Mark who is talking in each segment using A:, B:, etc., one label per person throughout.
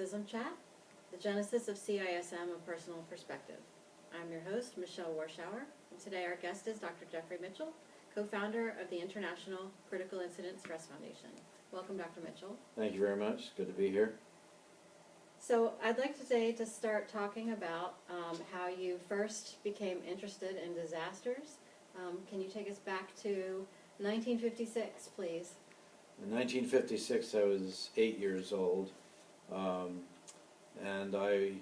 A: CISM chat, the genesis of CISM, a personal perspective. I'm your host, Michelle Warschauer, and today our guest is Dr. Jeffrey Mitchell, co-founder of the International Critical Incident Stress Foundation. Welcome, Dr. Mitchell.
B: Thank you very much. Good to be here.
A: So I'd like today to start talking about how you first became interested in disasters. Can you take us back to 1956, please?
B: In 1956, I was 8 years old, and I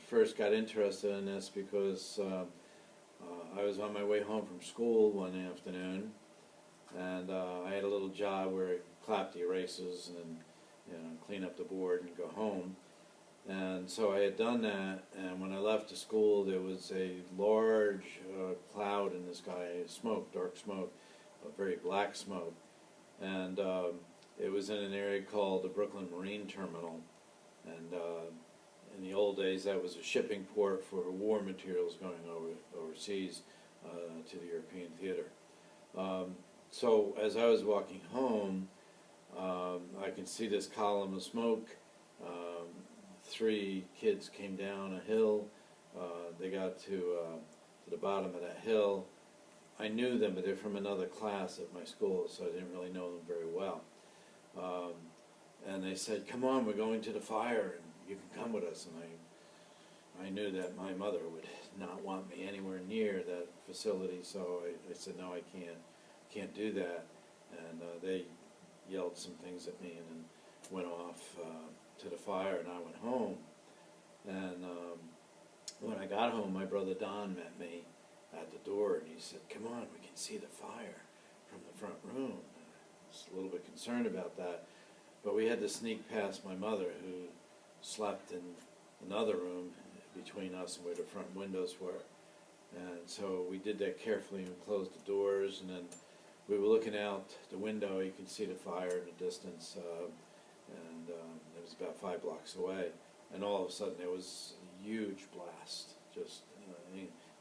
B: first got interested in this because I was on my way home from school one afternoon, and I had a little job where I clap the erasers and clean up the board and go home. And so I had done that, and when I left the school, there was a large cloud in the sky, smoke, dark smoke, a very black smoke. And it was in an area called the Brooklyn Marine Terminal. And in the old days, that was a shipping port for war materials going overseas to the European theater. So as I was walking home, I could see this column of smoke. 3 kids came down a hill. They got to the bottom of that hill. I knew them, but they're from another class at my school, so I didn't really know them very well. And they said, "Come on, we're going to the fire, and you can come with us." And I knew that my mother would not want me anywhere near that facility, so I said, "No, I can't do that." And they yelled some things at me and then went off to the fire, and I went home. And when I got home, my brother Don met me at the door, and he said, "Come on, we can see the fire from the front room." And I was a little bit concerned about that, but we had to sneak past my mother, who slept in another room between us and where the front windows were. And so we did that carefully and closed the doors, and then we were looking out the window. You could see the fire in the distance, and it was about 5 blocks away. And all of a sudden there was a huge blast, just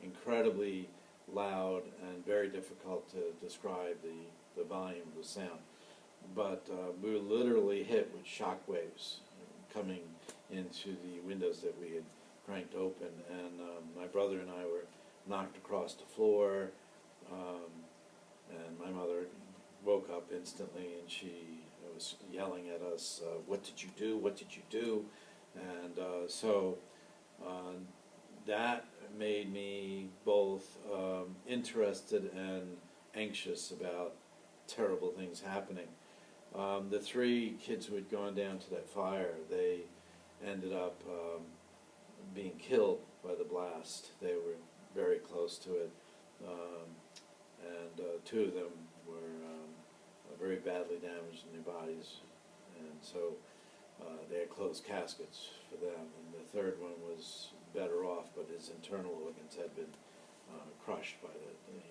B: incredibly loud and very difficult to describe the volume of the sound. But we were literally hit with shock waves coming into the windows that we had cranked open, and my brother and I were knocked across the floor, and my mother woke up instantly, and she was yelling at us, "What did you do? What did you do?" And so that made me both interested and anxious about terrible things happening. The 3 kids who had gone down to that fire, they ended up being killed by the blast. They were very close to it, and 2 of them were very badly damaged in their bodies, and so they had closed caskets for them. And the 3rd one was better off, but his internal organs had been crushed by the thing.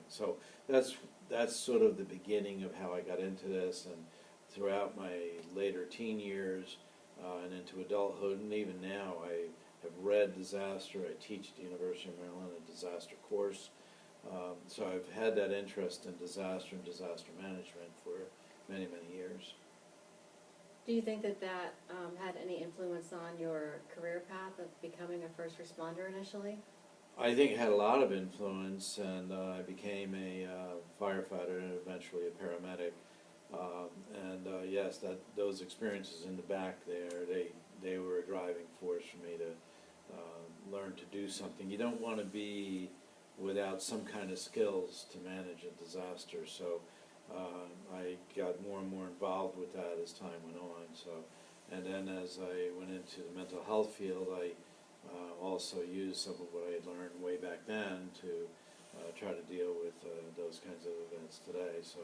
B: So that's sort of the beginning of how I got into this, and throughout my later teen years and into adulthood, and even now, I have read disaster. I teach at the University of Maryland a disaster course. So I've had that interest in disaster and disaster management for many, many years.
A: Do you think that that had any influence on your career path of becoming a first responder initially?
B: I think it had a lot of influence, and I became a firefighter and eventually a paramedic. Yes, those experiences in the back there, they were a driving force for me to learn to do something. You don't want to be without some kind of skills to manage a disaster, so I got more and more involved with that as time went on. So, and then as I went into the mental health field, I also used some of what I had learned way back then to try to deal with those kinds of events today. So,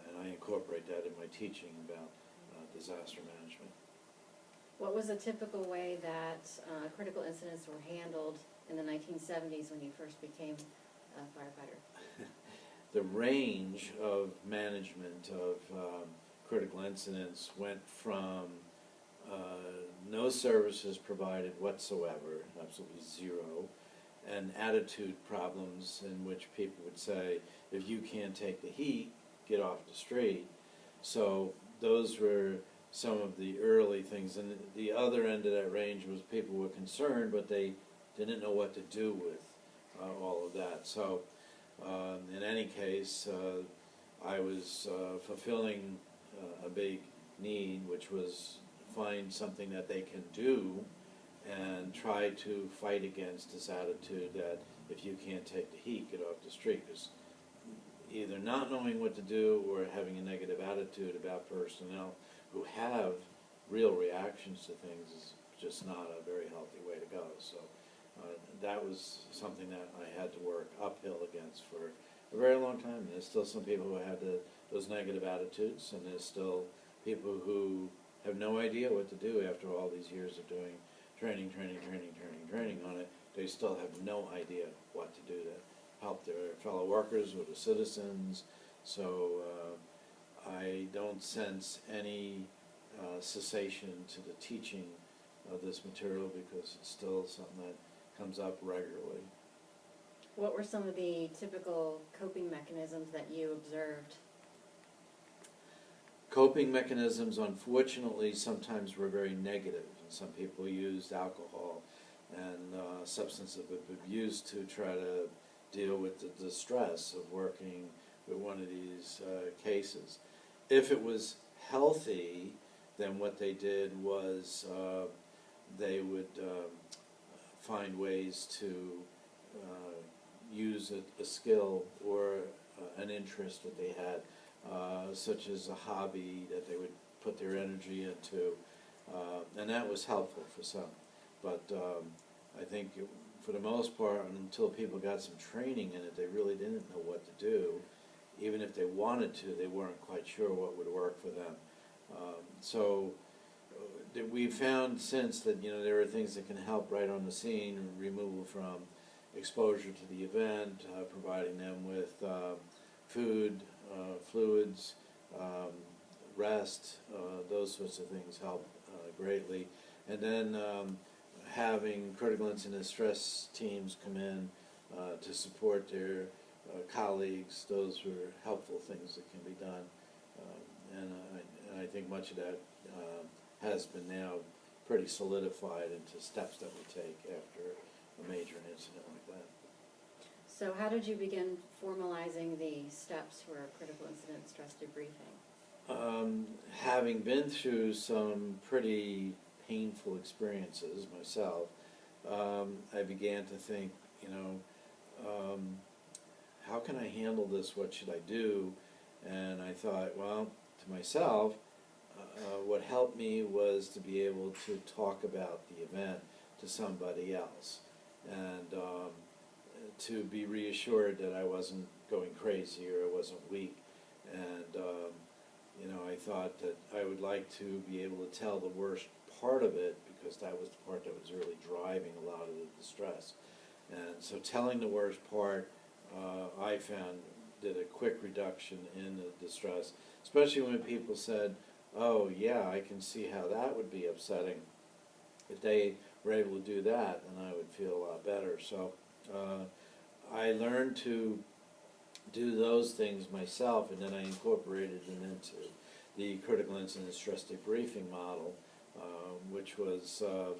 B: and I incorporate that in my teaching about disaster management.
A: What was a typical way that critical incidents were handled in the 1970s when you first became a firefighter?
B: The range of management of critical incidents went from no services provided whatsoever, absolutely zero, and attitude problems in which people would say, if you can't take the heat, get off the street. So those were some of the early things. And the other end of that range was people were concerned, but they didn't know what to do with all of that. So in any case, I was fulfilling a big need, which was find something that they can do and try to fight against this attitude that if you can't take the heat, get off the street. Because either not knowing what to do or having a negative attitude about personnel who have real reactions to things is just not a very healthy way to go. So that was something that I had to work uphill against for a very long time. And there's still some people who have those negative attitudes, and there's still people who have no idea what to do after all these years of doing training on it. They still have no idea what to do to help their fellow workers or the citizens. So I don't sense any cessation to the teaching of this material, because it's still something that comes up regularly.
A: What were some of the typical coping mechanisms that you observed?
B: Coping mechanisms, unfortunately, sometimes were very negative. Some people used alcohol and substance abuse to try to deal with the distress of working with one of these cases. If it was healthy, then what they did was they would find ways to use a skill or an interest that they had, such as a hobby that they would put their energy into, and that was helpful for some. But I think for the most part, until people got some training in it, they really didn't know what to do. Even if they wanted to, they weren't quite sure what would work for them. So we found since that there are things that can help right on the scene: removal from exposure to the event, providing them with food, fluids, rest, those sorts of things help greatly. And then having critical incident stress teams come in to support their colleagues, those were helpful things that can be done. And I think much of that has been now pretty solidified into steps that we take after a major incident like that.
A: So how did you begin formalizing the steps for critical incident stress debriefing?
B: Having been through some pretty painful experiences myself, I began to think, how can I handle this? What should I do? And I thought, well, to myself, what helped me was to be able to talk about the event to somebody else, and to be reassured that I wasn't going crazy or I wasn't weak. And I thought that I would like to be able to tell the worst part of it, because that was the part that was really driving a lot of the distress. And so telling the worst part, I found, did a quick reduction in the distress, especially when people said, oh yeah, I can see how that would be upsetting. If they were able to do that, then I would feel a lot better. So I learned to do those things myself, and then I incorporated them into the critical incident stress debriefing model, which was a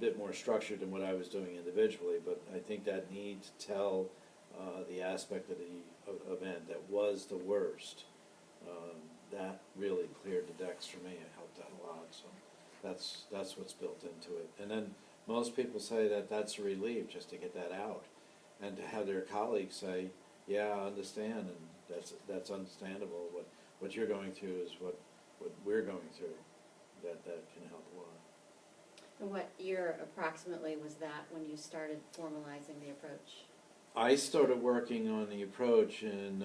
B: bit more structured than what I was doing individually. But I think that need to tell the aspect of the event that was the worst, that really cleared the decks for me. It helped out a lot. So that's what's built into it. And then most people say that that's a relief just to get that out, and to have their colleagues say, yeah, I understand, and that's understandable. What you're going through is what we're going through. That can help a lot.
A: And what year approximately was that when you started formalizing the approach?
B: I started working on the approach in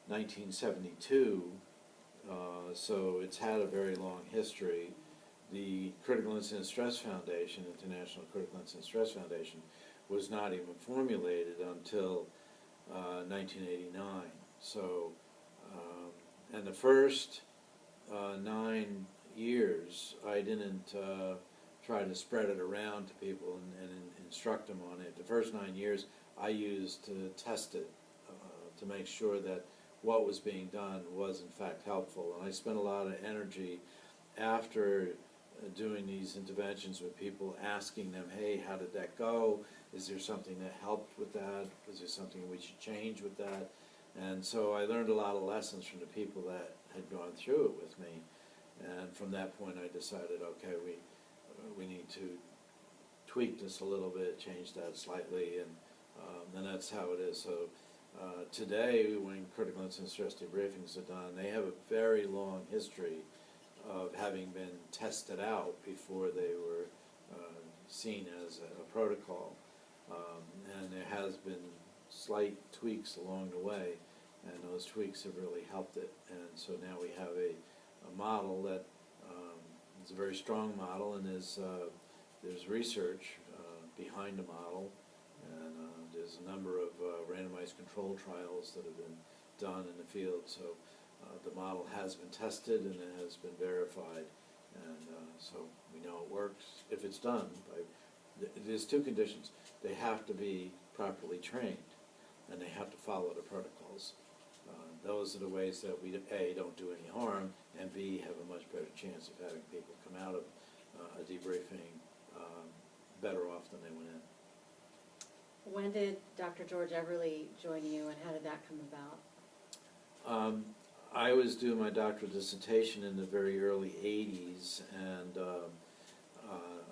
B: 1972, so it's had a very long history. The Critical Incident Stress Foundation, International Critical Incident Stress Foundation, was not even formulated until 1989. So, and the first 9 years, I didn't try to spread it around to people and instruct them on it. The first 9 years, I used to test it to make sure that what was being done was in fact helpful. And I spent a lot of energy after doing these interventions with people, asking them, hey, how did that go? Is there something that helped with that? Was there something we should change with that? And so I learned a lot of lessons from the people that had gone through it with me. And from that point I decided, okay, we need to tweak this a little bit, change that slightly, and that's how it is. So today, when critical incident stress debriefings are done, they have a very long history of having been tested out before they were seen as a protocol. And there has been slight tweaks along the way, and those tweaks have really helped it. And so now we have a model that is a very strong model, and there's research behind the model, and there's a number of randomized control trials that have been done in the field. So the model has been tested and it has been verified, and so we know it works if it's done. There's two conditions. They have to be properly trained, and they have to follow the protocols. Those are the ways that we, A, don't do any harm, and B, have a much better chance of having people come out of a debriefing better off than they went in.
A: When did Dr. George Everly join you, and how did that come about?
B: I was doing my doctoral dissertation in the very early 80s, and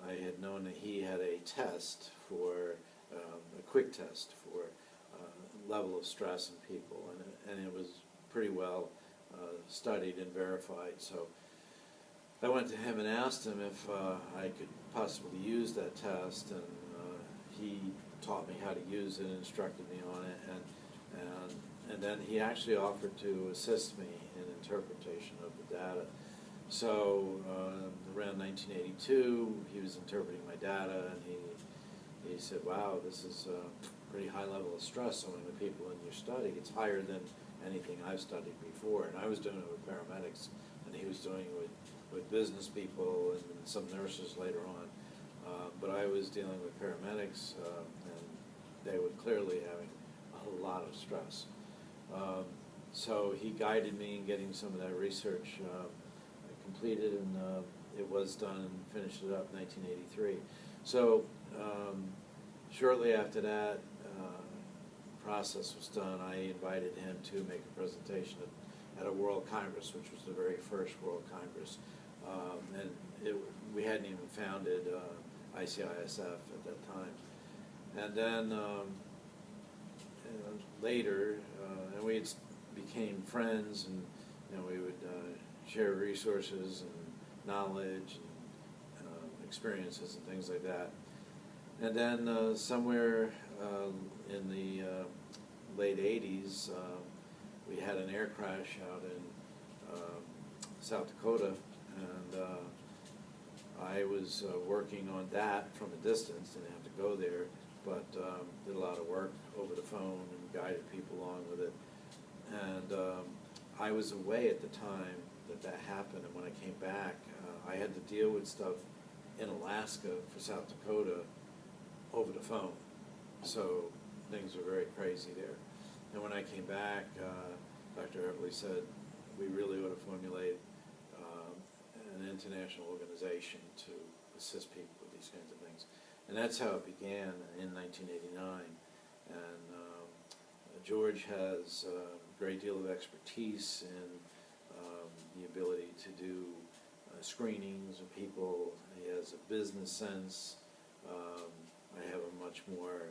B: I had known that he had a test for, a quick test for level of stress in people, and it was pretty well studied and verified. So I went to him and asked him if I could possibly use that test, and he taught me how to use it and instructed me on it, and then he actually offered to assist me in interpretation of the data. So around 1982, he was interpreting my data, and he said, wow, this is a pretty high level of stress among the people in your study. It's higher than anything I've studied before. And I was doing it with paramedics, and he was doing it with business people and some nurses later on. But I was dealing with paramedics, and they were clearly having a lot of stress. So he guided me in getting some of that research completed, and it was done and finished it up in 1983. So shortly after that process was done, I invited him to make a presentation at a World Congress, which was the very first World Congress. And we hadn't even founded ICISF at that time. And then later, and we became friends, and we would share resources and knowledge and experiences and things like that. And then somewhere in the late 80s, we had an air crash out in South Dakota, and I was working on that from a distance, didn't have to go there, but did a lot of work over the phone and guided people along with it. And I was away at the time that happened, and when I came back, I had to deal with stuff in Alaska for South Dakota over the phone. So things were very crazy there. And when I came back, Dr. Everly said, we really ought to formulate an international organization to assist people with these kinds of things. And that's how it began in 1989. And George has a great deal of expertise in the ability to do screenings of people. He has a business sense. I have a much more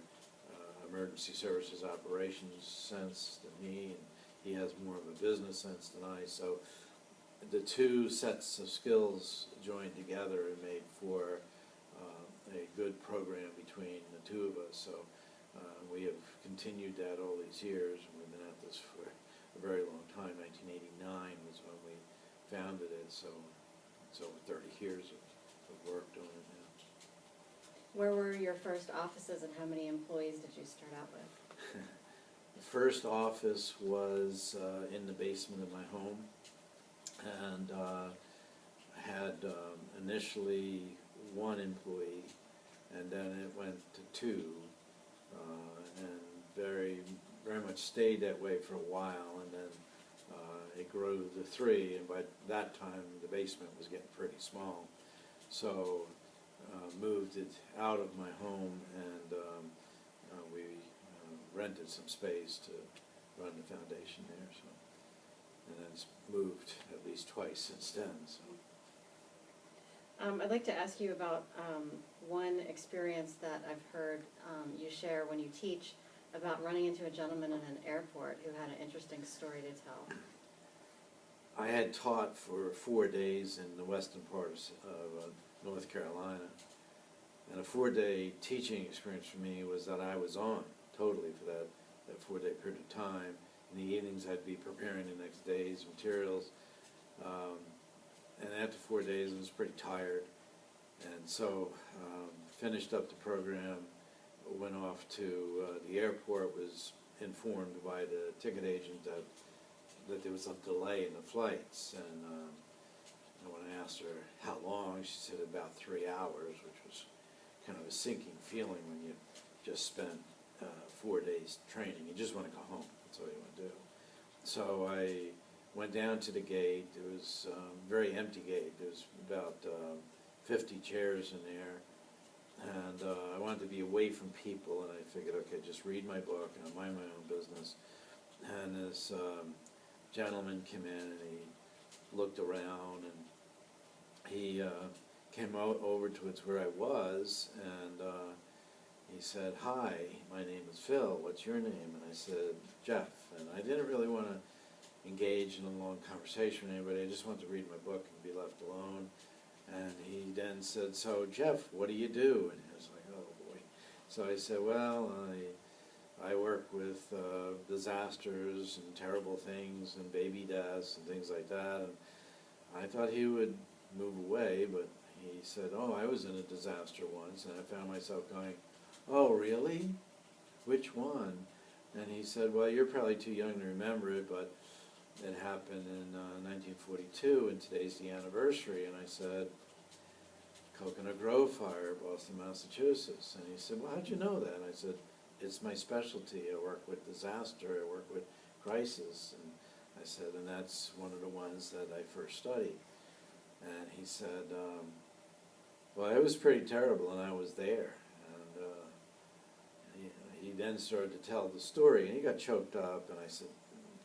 B: emergency services operations sense than me, and he has more of a business sense than I. So the two sets of skills joined together and made for a good program between the two of us. So we have continued that all these years, and we've been at this for a very long time. 1989 was when we founded it, so it's over 30 years of work doing it now.
A: Where were your first offices, and how many employees did you start out with?
B: The first office was in the basement of my home, and had initially one employee, and then it went to two, and very very much stayed that way for a while, and then it grew to 3, and by that time the basement was getting pretty small. So moved it out of my home, and we rented some space to run the foundation there. So, and then it's moved at least twice since then. So.
A: I'd like to ask you about one experience that I've heard you share when you teach about running into a gentleman in an airport who had an interesting story to tell.
B: I had taught for 4 days in the western part of North Carolina, and a 4-day teaching experience for me was that I was on totally for that 4-day period of time. In the evenings I'd be preparing the next day's materials, and after 4 days I was pretty tired, and so finished up the program, went off to the airport, was informed by the ticket agent that there was a delay in the flights, and when I asked her how long, she said about 3 hours, which was kind of a sinking feeling when you just spent 4 days training. You just want to go home. That's all you want to do. So I went down to the gate. It was a very empty gate. There was about 50 chairs in there, and I wanted to be away from people, and I figured, okay, just read my book, and I'll mind my own business. And this gentleman came in, and he looked around, and he came over to where I was, and he said, "Hi, my name is Phil. What's your name?" And I said, "Jeff." And I didn't really want to engage in a long conversation with anybody. I just wanted to read my book and be left alone. And he then said, "So, Jeff, what do you do?" And I was like, "Oh, boy." So I said, "Well, I work with disasters and terrible things and baby deaths and things like that." And I thought he would move away, but he said, "Oh, I was in a disaster once," and I found myself going, "Oh, really? Which one?" And he said, "Well, you're probably too young to remember it, but it happened in 1942, and today's the anniversary." And I said, "Coconut Grove Fire, Boston, Massachusetts." And he said, "Well, how'd you know that?" And I said, "It's my specialty. I work with disaster. I work with crisis." And I said, "And that's one of the ones that I first studied." And he said, "Well, it was pretty terrible, and I was there." And he then started to tell the story, and he got choked up, and I said,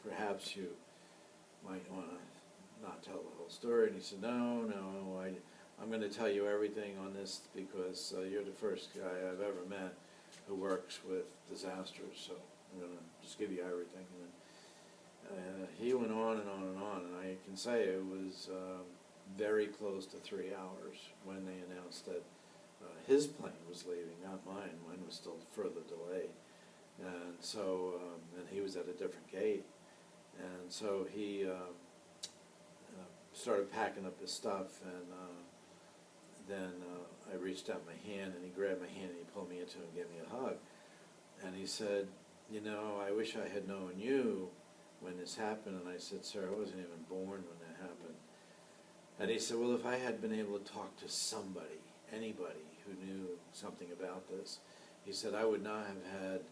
B: "Perhaps you might want to not tell the whole story." And he said, No, I'm going to tell you everything on this because you're the first guy I've ever met who works with disasters, so I'm going to just give you everything." And then, he went on and on and on, and I can say it was very close to 3 hours when they announced that his plane was leaving, not mine. Mine was still further delayed. And so, and he was at a different gate. And so he started packing up his stuff, and then I reached out my hand, and he grabbed my hand, and he pulled me into it and gave me a hug. And he said, "I wish I had known you when this happened." And I said, "Sir, I wasn't even born when that happened." And he said, "Well, if I had been able to talk to somebody, anybody who knew something about this," he said, "I would not have had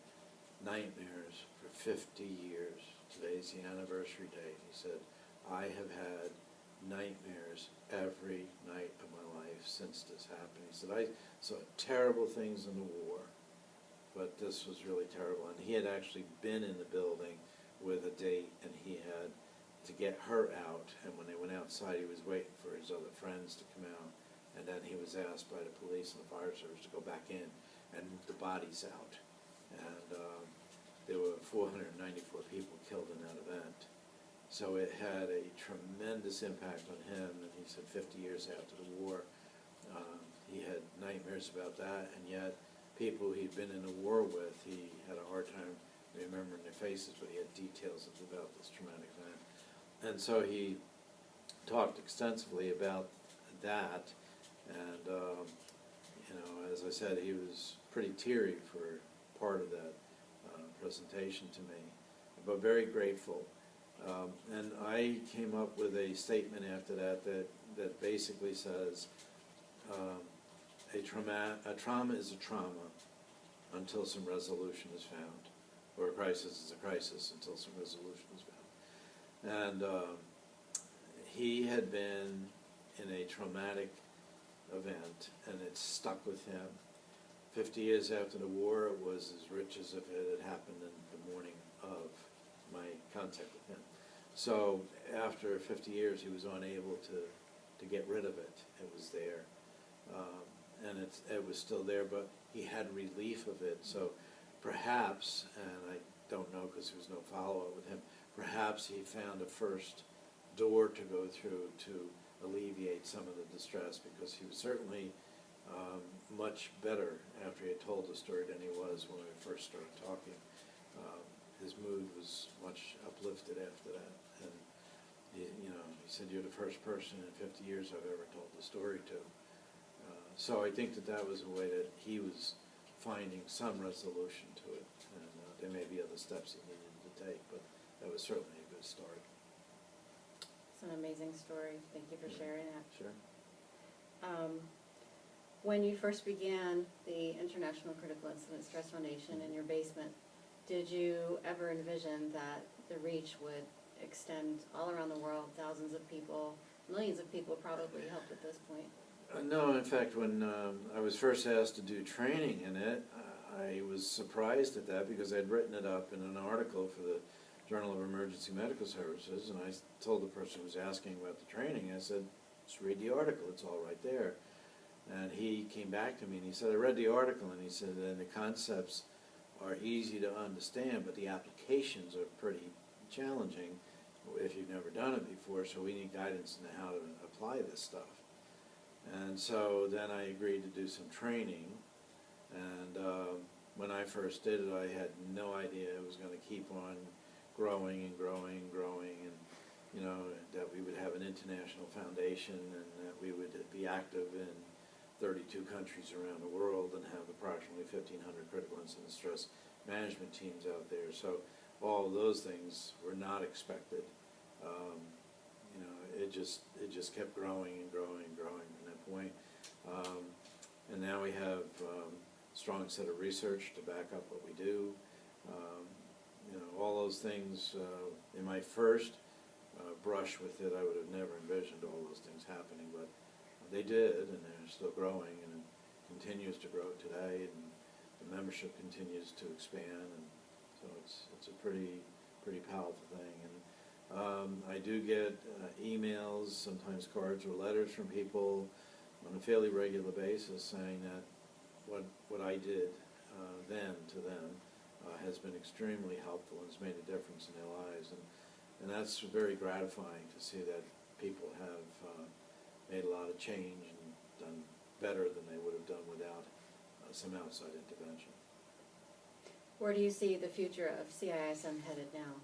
B: nightmares for 50 years. Today's the anniversary date." He said, "I have had nightmares every night of my life since this happened." He said, "I saw terrible things in the war, but this was really terrible." And he had actually been in the building with a date, and he had to get her out, and when they went outside, he was waiting for his other friends to come out, and then he was asked by the police and the fire service to go back in and move the bodies out. And there were 494 people killed in that event. So it had a tremendous impact on him, and he said 50 years after the war, he had nightmares about that, and yet people he'd been in a war with, he had a hard time remembering their faces, but he had details about this traumatic event. And so he talked extensively about that, and as I said, he was pretty teary for part of that presentation to me, but very grateful. And I came up with a statement after that basically says, a trauma is a trauma until some resolution is found. or a crisis is a crisis until some resolution is found. And he had been in a traumatic event, and it stuck with him. 50 years after the war, it was as rich as if it had happened in the morning of my contact with him. So after 50 years, he was unable to get rid of it. It was there. And it was still there, but he had relief of it. So perhaps, and I don't know because there was no follow-up with him, perhaps he found a first door to go through to alleviate some of the distress, because he was certainly much better after he had told the story than he was when we first started talking. His mood was much uplifted after that. And he said, "You're the first person in 50 years I've ever told the story to." So I think that was a way that he was finding some resolution to it. And there may be other steps he needed to take, but that was certainly a good start.
A: It's an amazing story. Thank you for sharing that.
B: Sure.
A: When you first began the International Critical Incident Stress Foundation in your basement, did you ever envision that the reach would extend all around the world, thousands of people, millions of people probably helped at this point?
B: No, in fact, when I was first asked to do training in it, I was surprised at that, because I'd written it up in an article for the Journal of Emergency Medical Services, and I told the person who was asking about the training, I said, "Just read the article, it's all right there." And he came back to me and he said, "I read the article," and he said, "and the concepts are easy to understand, but the applications are pretty challenging if you've never done it before, so we need guidance on how to apply this stuff." And so then I agreed to do some training, and when I first did it, I had no idea it was going to keep on growing and growing and growing, and that we would have an international foundation, and that we would be active in 32 countries around the world and have approximately 1,500 critical incident stress management teams out there. So all of those things were not expected. It just kept growing and growing and growing from that point. And now we have a strong set of research to back up what we do. All those things, in my first brush with it, I would have never envisioned all those things happening, but they did, and they're still growing, and it continues to grow today, and the membership continues to expand, and so it's a pretty powerful thing. And I do get emails, sometimes cards or letters from people on a fairly regular basis saying that what I did then to them has been extremely helpful and has made a difference in their lives, and that's very gratifying to see that people have made a lot of change and done better than they would have done without some outside intervention.
A: Where do you see the future of CISM headed now?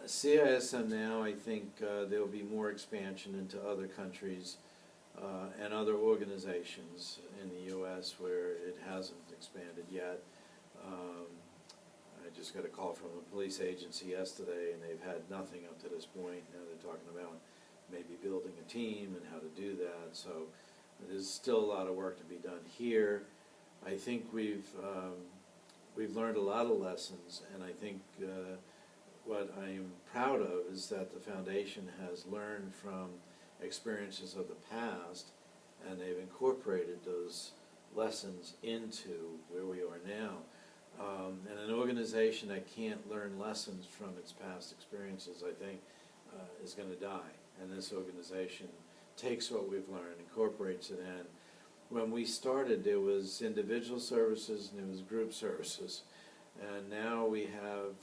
B: CISM now, I think there will be more expansion into other countries and other organizations in the U.S. where it hasn't expanded yet. I just got a call from a police agency yesterday, and they've had nothing up to this point. Now they're talking about maybe building a team and how to do that. So there's still a lot of work to be done here. I think we've learned a lot of lessons, and I think what I'm proud of is that the foundation has learned from experiences of the past, and they've incorporated those lessons into where we are now. And an organization that can't learn lessons from its past experiences, I think, is going to die. And this organization takes what we've learned, incorporates it in. When we started, there was individual services and there was group services. And now we have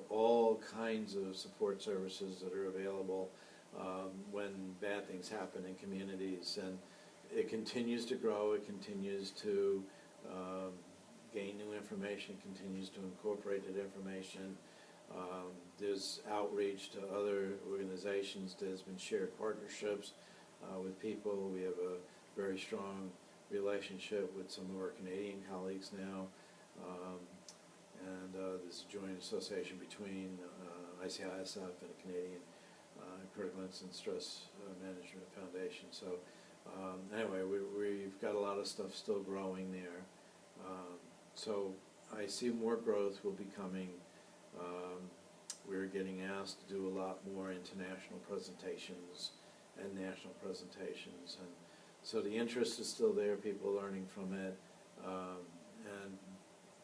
B: all kinds of support services that are available when bad things happen in communities. And it continues to grow, it continues to gain new information, continues to incorporate that information. There's outreach to other organizations. There's been shared partnerships with people. We have a very strong relationship with some of our Canadian colleagues now. And there's a joint association between ICISF and the Canadian Critical Incident Stress Management Foundation. So anyway, we've got a lot of stuff still growing there. So I see more growth will be coming. We're getting asked to do a lot more international presentations and national presentations, and so the interest is still there, people are learning from it, and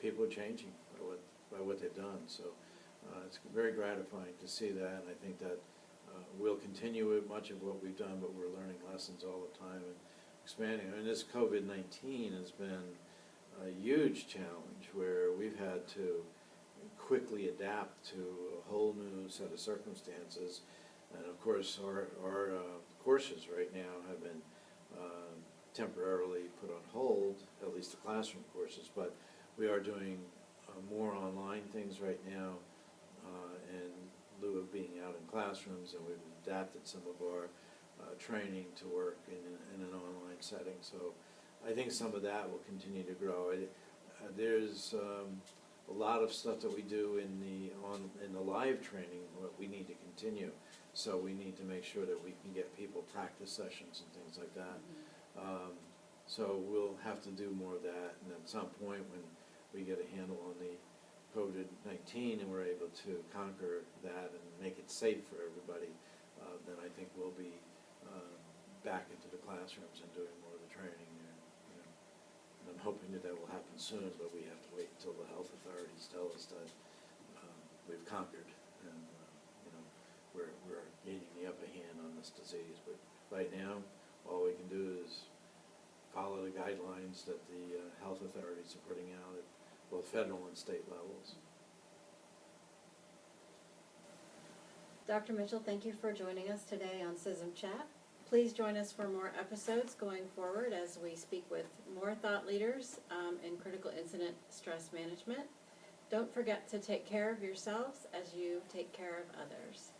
B: people are changing by what they've done. So it's very gratifying to see that, and I think that we'll continue with much of what we've done, but we're learning lessons all the time and expanding. I mean, this COVID-19 has been a huge challenge where we've had to quickly adapt to a whole new set of circumstances. And of course, our courses right now have been temporarily put on hold, at least the classroom courses, but we are doing more online things right now in lieu of being out in classrooms, and we've adapted some of our training to work in an online setting. So I think some of that will continue to grow. There's a lot of stuff that we do in the live training what we need to continue. So we need to make sure that we can get people practice sessions and things like that. So we'll have to do more of that, and at some point when we get a handle on the COVID-19 and we're able to conquer that and make it safe for everybody, then I think we'll be back into the classrooms and doing more of the training there. You know. And I'm hoping that will happen soon, but we have to wait until the health authorities tell us that we've conquered and we're gaining the upper hand on this disease. But right now, all we can do is follow the guidelines that the health authorities are putting out at both federal and state levels.
A: Dr. Mitchell, thank you for joining us today on CISM Chat. Please join us for more episodes going forward as we speak with more thought leaders in critical incident stress management. Don't forget to take care of yourselves as you take care of others.